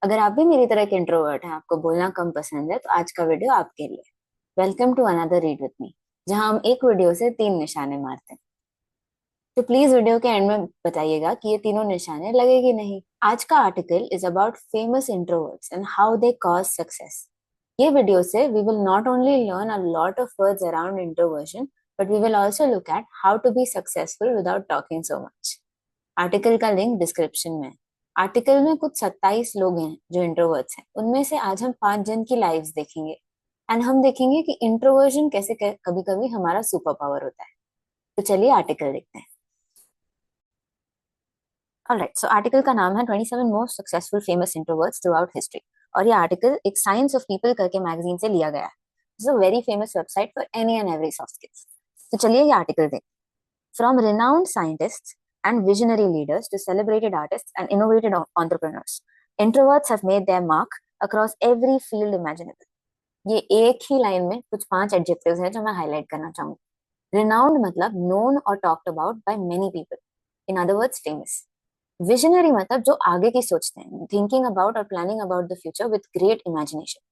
अगर आप भी मेरी तरह एक इंट्रोवर्ट हैं, आपको बोलना कम पसंद है, तो आज का वीडियो आपके लिए। Welcome to another read with me, जहां हम एक वीडियो से 3 निशाने मारते हैं। तो प्लीज वीडियो के एंड में बताइएगा कि ये तीनों निशाने लगे कि नहीं। आज का article is about famous introverts and how they cause success. ये वीडियो से we will not only learn a lot of words around introversion, but we will also look at how to be successful without talking so much. Article का link description में है। Article में कुछ 27 लोग हैं जो इंट्रोवर्ट्स हैं। उनमें से आज हम 5 जन की लाइव्स देखेंगे एंड हम देखेंगे कि इंट्रोवर्जन कैसे कभी कभी हमारा सुपर पावर होता है। तो चलिए आर्टिकल देखते हैं। ऑलराइट, सो आर्टिकल का नाम है 27 most successful famous introverts throughout history. और ये आर्टिकल एक साइंस ऑफ पीपल करके मैगजीन से लिया गया है। It's a very famous website for any and every soft skills. तो चलिए ये आर्टिकल देखते हैं। From renowned scientists and visionary leaders to celebrated artists and innovative entrepreneurs, introverts have made their mark across every field imaginable. ये एक ही line में कुछ 5 adjectives हैं जो मैं हाईलाइट करना चाहूंगी। Renowned मतलब known or talked about by many people. In other words, famous. Visionary मतलब जो आगे की सोचते हैं, thinking about or planning about the future with great imagination.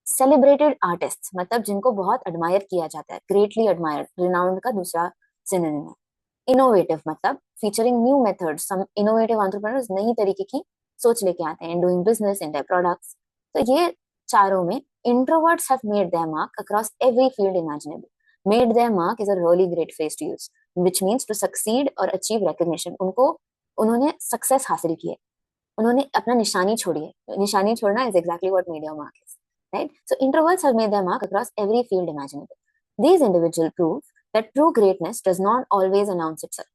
Celebrated artists मतलब जिनको बहुत admire किया जाता है, greatly admired. Renowned का दूसरा synonym है। इनोवेटिव मतलब featuring new methods, some innovative entrepreneurs नई तरीके की सोच लेके आते हैं in doing business in their products. तो ये चारों में introverts have made their mark across every field imaginable. Made their mark is a really great phrase to use, which means to succeed और अचीव रिकॉग्निशन। उनको उन्होंने success हासिल की है, उन्होंने अपना निशानी छोड़ी है। निशानी छोड़ना is exactly what made your mark is, right? So introverts have made their mark across every field imaginable. These individuals prove that true greatness does not always announce itself.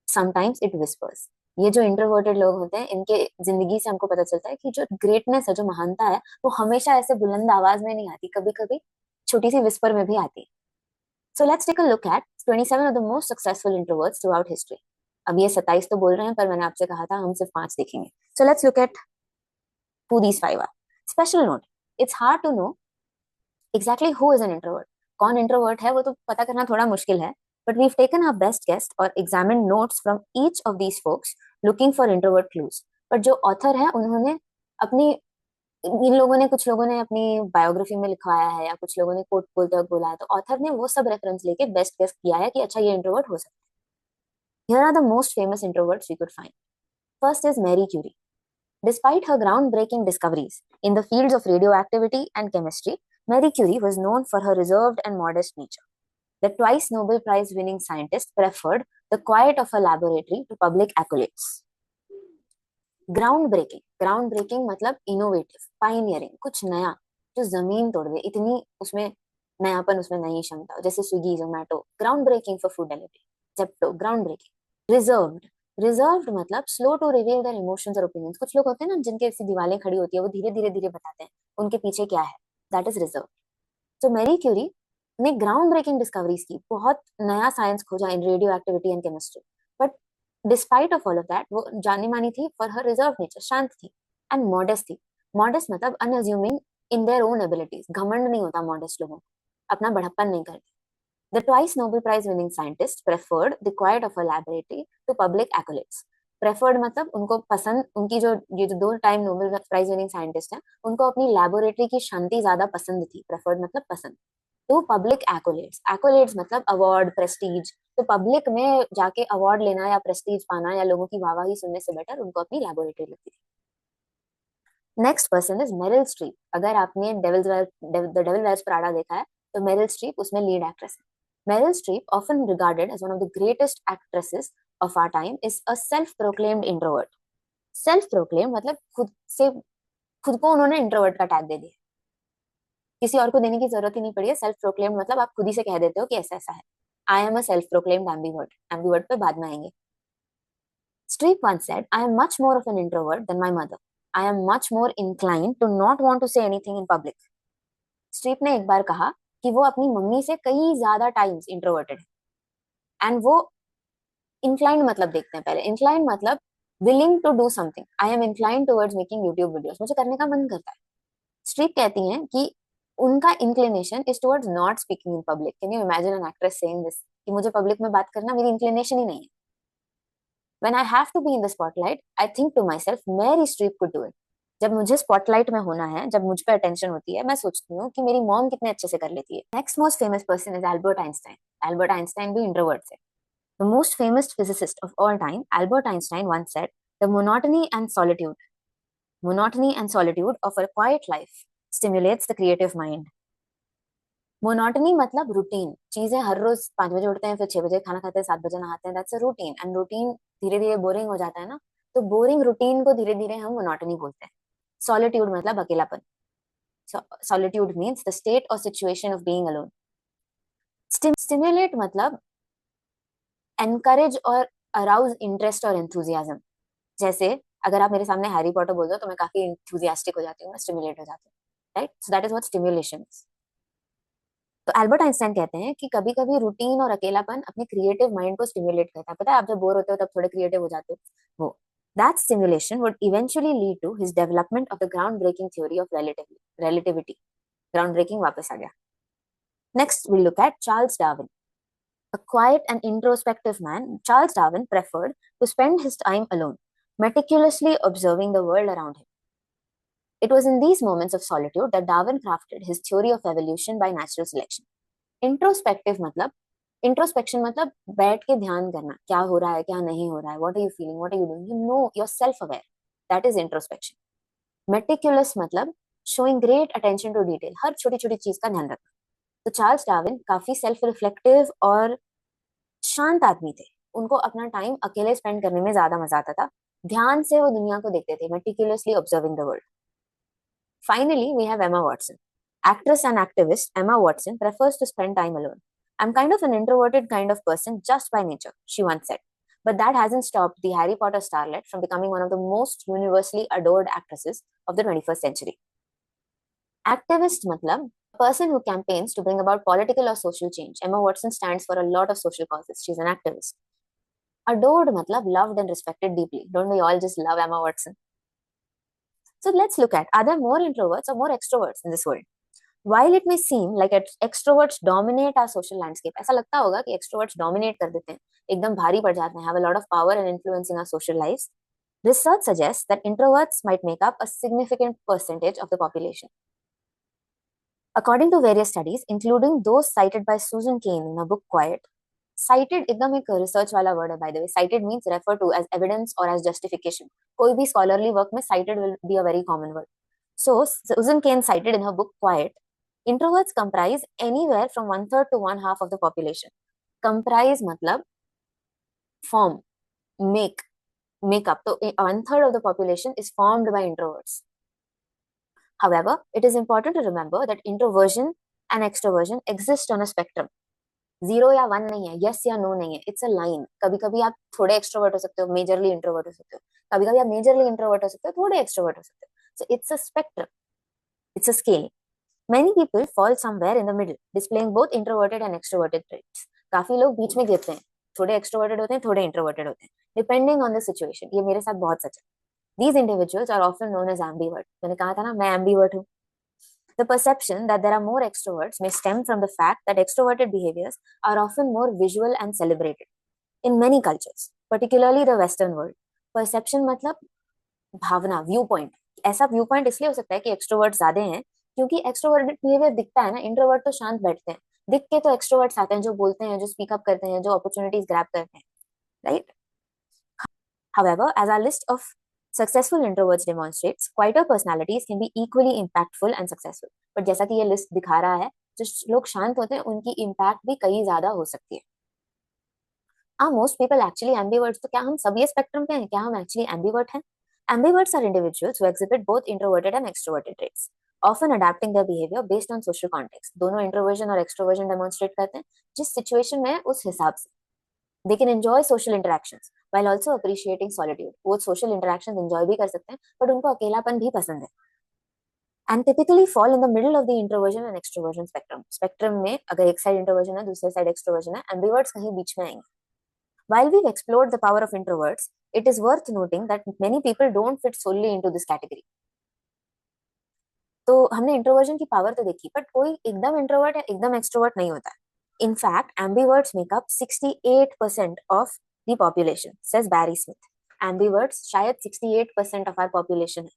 Sometimes it whispers. ये जो introverted लोग होते हैं, इनके जिंदगी से हमको पता चलता है कि जो ग्रेटनेस है, जो महानता है, वो हमेशा ऐसे बुलंद आवाज में नहीं आती, कभी कभी छोटी सी विस्पर में भी आती है। So let's take a look at 27 of the most successful introverts throughout history. अब ये 27 तो बोल रहे हैं, पर मैंने आपसे कहा था हम सिर्फ 5 देखेंगे। So let's look at who these 5 are. Special note: it's hard to know exactly who is an introvert. कौन इंट्रोवर्ट है वो तो पता करना थोड़ा मुश्किल है, but we've taken our best guess और examine notes from each of these folks looking for introvert clues. पर जो ऑथर है उन्होंने अपनी, इन लोगों ने, कुछ लोगों ने अपनी बायोग्राफी में लिखवाया है या कुछ लोगों ने कोट बोलते वक्त बोला है, तो ऑथर ने वो सब रेफरेंस लेके बेस्ट गेस्ट किया है कि अच्छा ये इंट्रोवर्ट हो सकता है। Here are the most famous introverts we could find. First is Marie Curie. Despite her groundbreaking discoveries in the fields of radioactivity and chemistry, Marie Curie was known for her reserved and modest nature. The twice Nobel Prize winning scientist preferred the quiet of her laboratory to public accolades. Groundbreaking मतलब innovative, pioneering, कुछ नया जो जमीन तोड़ दे, इतनी उसमें नयापन, उसमें नई क्षमता हो, जैसे Swiggy Zomato, ground breaking for food delivery. Zepto, ground breaking. Reserved, reserved मतलब slow to reveal their emotions और ओपिनियंस। कुछ लोग होते हैं ना जिनके ऐसी दीवारें खड़ी होती है, वो धीरे धीरे धीरे बताते हैं उनके पीछे क्या है। That is reserve. तो मैरी क्यूरी ने ग्राउंड ब्रेकिंग डिस्कवरीज की, बहुत नया साइंस खोजा इन radio activity and chemistry. But despite of all of that वो जानी मानी थी फॉर हर रिजर्व नेचर, शांत थी एंड मॉडेस्ट थी। मॉडेस्ट मतलब अनअज्यूमिंग इन देयर ओन एबिलिटीज, घमंड नहीं होता मॉडेस्ट लोगों को, अपना बड़प्पन नहीं करते। The twice Nobel Prize winning scientist preferred the quiet of a laboratory to public accolades. Preferred मतलब उनको पसंद, उनकी जो ये जो 2 time Nobel prize winning scientist हैं, उनको अपनी लेबोरेटरी की शांति ज्यादा पसंद थी। प्रेफर्ड मतलब पसंद। तो पब्लिक एक्कोलेट्स, एक्कोलेट्स मतलब अवार्ड, प्रेस्टीज। तो पब्लिक में जाके अवार्ड लेना या प्रेस्टीज पाना या लोगों की वाहवाही सुनने से बेटर उनको अपनी लेबोरेटरी लगती थी। Next person is Meryl Streep. अगर आपने द डेविल वेयर्स प्राडा देखा है, तो मेरिल स्ट्रीप उसमें लीड एक्ट्रेस है। Meryl Streep, often regarded as one of the greatest actresses of our time, is a self-proclaimed introvert. Self-proclaimed मतलब खुद से, खुद को उन्होंने इंट्रोवर्ट का टैग दे दिया, किसी और को देने की जरूरत ही नहीं पड़ी है। सेल्फ प्रोक्लेम्ड मतलब आप खुद ही से कह देते हो कि ऐसा ऐसा है। I am a self proclaimed ambivert. Ambivert पे बाद में आएंगे। Streep once said, I am much more of an introvert than my mother. I am much more inclined to not want to say anything in public. Streep ने एक बार कहा कि वो अपनी मम्मी से कई ज्यादा टाइम्स इंट्रोवर्टेड है। एंड वो इंक्लाइंड मतलब देखते हैं पहले। इंक्लाइंड मतलब willing to do something. I am inclined towards making YouTube videos, मुझे करने का मन करता है। स्ट्रीप कहती हैं कि उनका inclination is towards not speaking in public. Can you imagine an actress saying this कि मुझे पब्लिक में बात करना मेरी इंक्लिनेशन ही नहीं है। When I have to be in the spotlight I think to myself, Meryl Streep could do it. जब मुझे स्पॉटलाइट में होना है, जब मुझ पे अटेंशन होती है, मैं सोचती हूँ कि मेरी मॉम कितने अच्छे से कर लेती है। Next most famous person is Albert Einstein. Albert Einstein भी इंट्रोवर्ट थे। The most famous physicist of all time, Albert Einstein once said, "The monotony and solitude of a quiet life stimulates the creative mind." Monotony मतलब routine, चीजें हर रोज 5 बजे उठते हैं, फिर 6 बजे खाना खाते हैं, 7 बजे नहाते हैं, that's a routine, and routine धीरे धीरे बोरिंग हो जाता है ना, तो बोरिंग रूटीन को धीरे धीरे हम मोनोटनी बोलते हैं। सॉलिट्यूड मतलब अकेलापन। सॉलिट्यूड मीन्स द स्टेट और situation of being alone. Stimulate मतलब एनकरेज और अराउज इंटरेस्ट और एंथुजियाज्म। जैसे अगर आप मेरे सामने हैरी पॉटर बोल दो तो मैं काफी इंथुजियास्टिक हो जाती हूँ, मैं स्टिमुलेट हो जाती हूँ, right? So that is what stimulation is. तो एल्बर्ट आइंस्टाइन कहते हैं कि कभी कभी रूटीन और अकेलापन अपने क्रिएटिव माइंड को स्टिमुलेट करता है। पता है, आप जब बोर होते हो तब थोड़े क्रिएटिव हो जाते हो। वो that stimulation would eventually lead to his development of the groundbreaking theory of relativity. Groundbreaking वापस आ गया। Next we look at Charles Darwin. A quiet and introspective man, Charles Darwin preferred to spend his time alone, meticulously observing the world around him. It was in these moments of solitude that Darwin crafted his theory of evolution by natural selection. Introspective मतलब, introspection मतलब बैठ के ध्यान करना, क्या हो रहा है, क्या नहीं हो रहा है, what are you feeling, what are you doing, you know, you are self aware, that is introspection. Meticulous मतलब showing great attention to detail, हर छोटी छोटी चीज का ध्यान रखना। तो चार्ल्स डार्विन काफी सेल्फ रिफ्लेक्टिव और शांत आदमी थे। उनको अपना टाइम अकेले स्पेंड करने में ज्यादा मजा आता था, ध्यान से वो दुनिया को देखते थे, meticulously observing the world. Finally, we have Emma Watson. Actress and activist Emma Watson prefers to spend time alone. "I'm kind of an introverted kind of person just by nature," she once said. But that hasn't stopped the Harry Potter starlet from becoming one of the most universally adored actresses of the 21st century. Activist matlab a person who campaigns to bring about political or social change. Emma Watson stands for a lot of social causes. She's an activist. Adored matlab loved and respected deeply. Don't we all just love Emma Watson? So let's look at, are there more introverts or more extroverts in this world? While it may seem like extroverts dominate our social landscape, ऐसा लगता होगा कि extroverts dominate कर देते हैं, एकदम भारी पड़ जाते हैं, have a lot of power and influence in our social lives. Research suggests that introverts might make up a significant percentage of the population. According to various studies, including those cited by Susan Cain in her book Quiet, cited एकदम एक research वाला word है by the way. Cited means refer to as evidence or as justification. कोई भी scholarly work में cited will be a very common word. So Susan Cain cited in her book Quiet, introverts comprise anywhere from 1/3 to 1/2 of the population. Comprise मतलब form, make up. So 1/3 of the population is formed by introverts. However, it is important to remember that introversion and extroversion exist on a spectrum. 0 या 1 नहीं है, yes या no नहीं है, it's a line. कभी कभी आप थोड़े extrovert हो सकते हो, majorly introvert हो सकते हो, कभी कभी आप majorly introvert हो सकते हो, थोड़े extrovert हो सकते हो. So it's a spectrum, it's a scale. Many people fall somewhere in the middle, displaying both introverted and extroverted traits. काफी लोग बीच में गिरते हैं, थोड़े extroverted होते हैं, थोड़े introverted होते हैं, depending on the situation. ये मेरे साथ बहुत सच है. These individuals are often known as ambivert. मैंने कहा था ना मैं ambivert हूँ. The perception that there are more extroverts may stem from the fact that extroverted behaviors are often more visual and celebrated in many cultures, particularly the Western world. Perception मतलब भावना, view point. ऐसा view point इसलिए हो सकता है कि extrovert ज्यादा हैं क्योंकि एक्सट्रोवर्टेड बिहेवियर दिखता है ना, इंट्रोवर्ट तो शांत बैठते हैं, दिख के तो एक्सट्रोवर्ट्स आते हैं जो बोलते हैं, जो स्पीक अप करते हैं, जो अपॉर्चुनिटीज ग्रैब करते हैं, right? However, as our list of successful introverts demonstrates, quieter personalities can be equally impactful and successful. But जैसा कि ये लिस्ट दिखा रहा है, जो लोग शांत होते हैं उनकी इम्पैक्ट भी कई ज्यादा हो सकती है. Are most people actually ambiverts? तो क्या हम सब ये स्पेक्ट्रम पे हैं? क्या हम एक्चुअली एम्बीवर्ट हैं? Ambiverts are individuals who exhibit both introverted and extroverted traits, often adapting their behavior based on social context. दोनों introversion और extroversion demonstrate करते हैं जिस situation में है उस हिसाब से. They can enjoy social interactions while also appreciating solitude. वो social interactions enjoy भी कर सकते हैं, but उनको अकेलापन भी पसंद है. And typically fall in the middle of the introversion and extroversion spectrum. Spectrum में अगर एक side introversion है, दूसरे side extroversion है, ambiverts कहीं बीच में आएंगे. While we've explored the power of introverts, it is worth noting that many people don't fit solely into this category. तो हमने इंट्रोवर्जन की पावर तो देखी, बट कोई एकदम इंट्रोवर्ट या एकदम एक्सट्रोवर्ट नहीं होता. In fact, ambiverts make up 68% of the population, says Barry Smith. Ambiverts शायद 68% of our population है.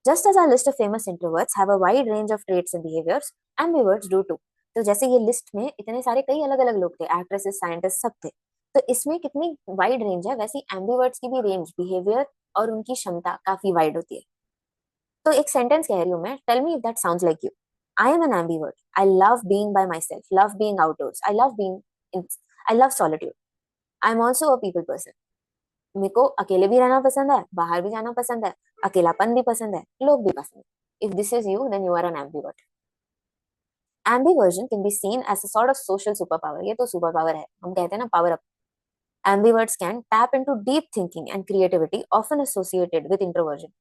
Just as our list of famous introverts have a wide range of traits and behaviors, ambiverts do too. तो जैसे ये list में इतने सारे कई अलग अलग लोग थे, एक्ट्रेसेस, साइंटिस्ट, सब थे, तो इसमें कितनी वाइड रेंज है, वैसी एम्बिवर्ट्स की भी रेंज, बिहेवियर और उनकी क्षमता काफी वाइड होती है. तो एक सेंटेंस कह रही हूँ मैं, tell me if that sounds like you. I am an ambivert. I love being by myself, love being outdoors, I love being in, I love solitude. I am also a people person. मेरे को अकेले भी रहना पसंद है, बाहर भी जाना पसंद है, अकेलापन भी पसंद है, लोग भी पसंद है. If this is you then you are an ambivert. Ambiversion can be seen as a sort of social super power. ये तो सुपर पावर है, हम कहते हैं ना power up. Ambiverts can tap into deep thinking and creativity often associated with introversion.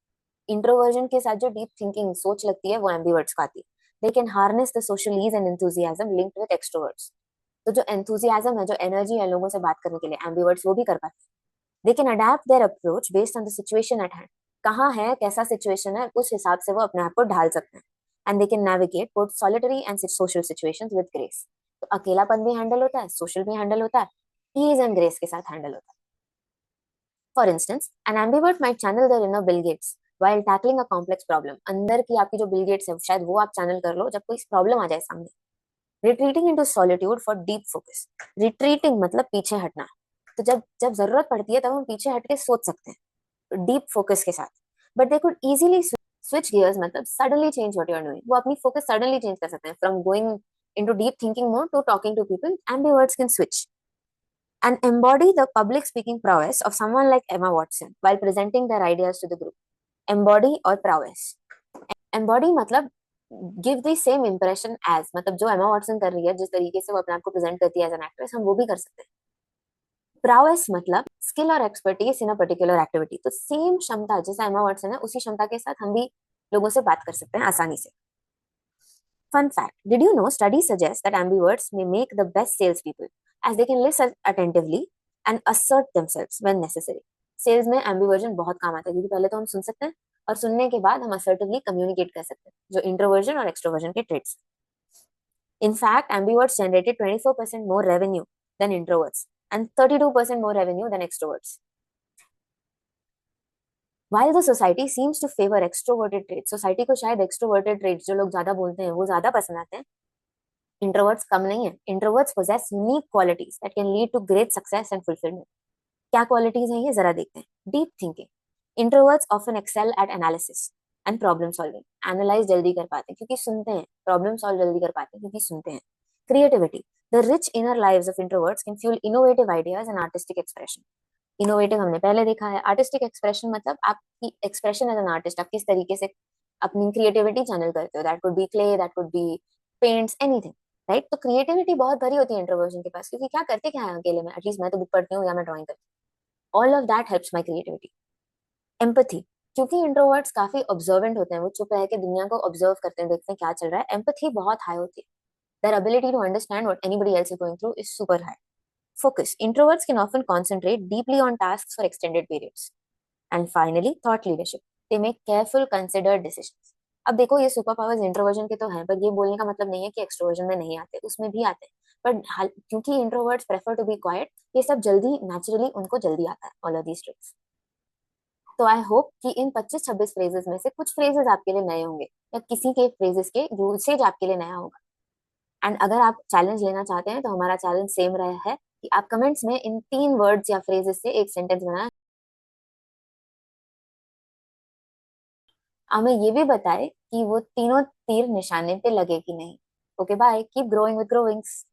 Introversion के साथ जो डीप थिंकिंग सोच लगती है वो एम्बिवर्ट्स को आती है. They can harness the social ease and enthusiasm linked with extroverts. तो जो एंथुजियाज्म है, जो एनर्जी है लोगों से बात करने के लिए, एम्बिवर्ट्स वो भी कर पाते हैं. They can adapt there approach based on the situation at hand. कहाँ है, कैसा सिचुएशन है, उस हिसाब से वो अपने आप को ढाल सकते हैं. And they can navigate both solitary and social situations with grace. तो अकेलापन भी हैंडल होता है, सोशल भी हैंडल होता है, ईज एंड ग्रेस के साथ हैंडल होता है. For instance, an ambivert might channel their inner Bill Gates while tackling a complex problem. अंदर की आपकी जो बिल गेट्स है शायद वो आप चैनल कर लो जब कोई प्रॉब्लम आ जाए सामने. Retreating into solitude for deep focus. Retreating मतलब पीछे हटना. तो जब जब जरूरत पड़ती है तब हम पीछे हट के सोच सकते हैं डीप फोकस के साथ. But they could easily switch gears, मतलब suddenly change what you are doing. वो अपनी फोकस सडनली चेंज कर सकते हैं from going into deep thinking mode to talking to people. Ambiverts can switch and embody the public speaking prowess of someone like Emma Watson while presenting their ideas to the group. Embody और prowess. Embody मतलब give the same impression as, मतलब जो Emma Watson कर रही है, जिस तरीके से वो अपने आप को प्रेजेंट करती है एज एन एक्ट्रेस, हम वो भी कर सकते हैं. प्रावेस मतलब स्किल और expertise in a particular activity. तो सेम क्षमता जैसा एमा वॉटसन है, उसी क्षमता के साथ हम भी लोगों से बात कर सकते हैं आसानी से. Fun fact, did you know studies suggest that ambiverts may make the best salespeople as they can listen attentively and assert themselves when necessary. Sales में एम्बिवर्जन बहुत काम आता है क्योंकि पहले तो हम सुन सकते हैं और सुनने के बाद हम असर्टिवली कम्युनिकेट कर सकते हैं, जो इंट्रोवर्जन और एक्सट्रोवर्जन के traits. In fact, ambiverts generated 24% more revenue than introverts and 32% more revenue than extroverts. While the society seems to favor extroverted traits, society को शायद extroverted traits, जो लोग ज्यादा बोलते हैं, वो ज्यादा पसंद आते हैं. इंट्रोवर्ट्स कम नहीं है. Introverts possess unique qualities that can lead to great success and fulfillment. क्या क्वालिटीज हैं ये जरा देखते हैं. Deep thinking. Introverts often excel at analysis and problem solving. Analyse जल्दी कर पाते हैं क्योंकि सुनते हैं, प्रॉब्लम सॉल्व जल्दी कर पाते हैं क्योंकि सुनते हैं. Creativity. The rich inner lives of introverts can fuel innovative ideas and artistic expression. Innovative हमने पहले देखा है. आर्टिस्टिक एक्सप्रेशन मतलब आपकी एक्सप्रेशन एज एन आर्टिस्ट, आप किस तरीके से अपनी क्रिएटिविटी चैनल करते हो. That could be clay, that could be paints, anything. Right. तो क्रिएटिविटी बहुत भरी होती है इंट्रोवर्जन के पास, क्योंकि क्या करते क्या है अकेले में, एटलीस्ट मैं तो बुक पढ़ती हूँ या मैं ड्राइंग करती हूँ. All of that helps my creativity. Empathy. क्योंकि इंट्रोवर्ट्स काफी ऑब्जर्वेंट होते हैं, वो चुप रह के दुनिया को ऑब्जर्व करते हैं, देखते हैं क्या चल रहा है. एम्पथी बहुत हाई होती है. Their ability to understand what anybody else is going through is super high. Focus. Introverts can often concentrate deeply on tasks for extended periods. And finally, thought leadership. They make careful, considered decisions. अब देखो ये super powers introversion के तो हैं, पर ये बोलने का मतलब नहीं है कि एक्सट्रोवर्जन में नहीं आते, उसमें भी आते हैं. पर क्योंकि introverts prefer to be quiet, ये सब जल्दी नेचुरली उनको जल्दी आता है, ऑल ऑफ दीज ट्रिक्स. तो आई होप कि इन 25-26 फ्रेजेस में से कुछ फ्रेजेस आपके लिए नए होंगे या किसी के फ्रेजेस के यूसेज आपके लिए नया होगा. एंड अगर आप चैलेंज लेना चाहते हैं तो हमारा चैलेंज सेम रहा है कि आप कमेंट्स में इन 3 वर्ड्स या फ्रेजेस से एक सेंटेंस बनाएं. हमें ये भी बताएं कि वो तीनों तीर निशाने पे लगे कि नहीं. Okay bye, keep growing with ग्रोविंग्स.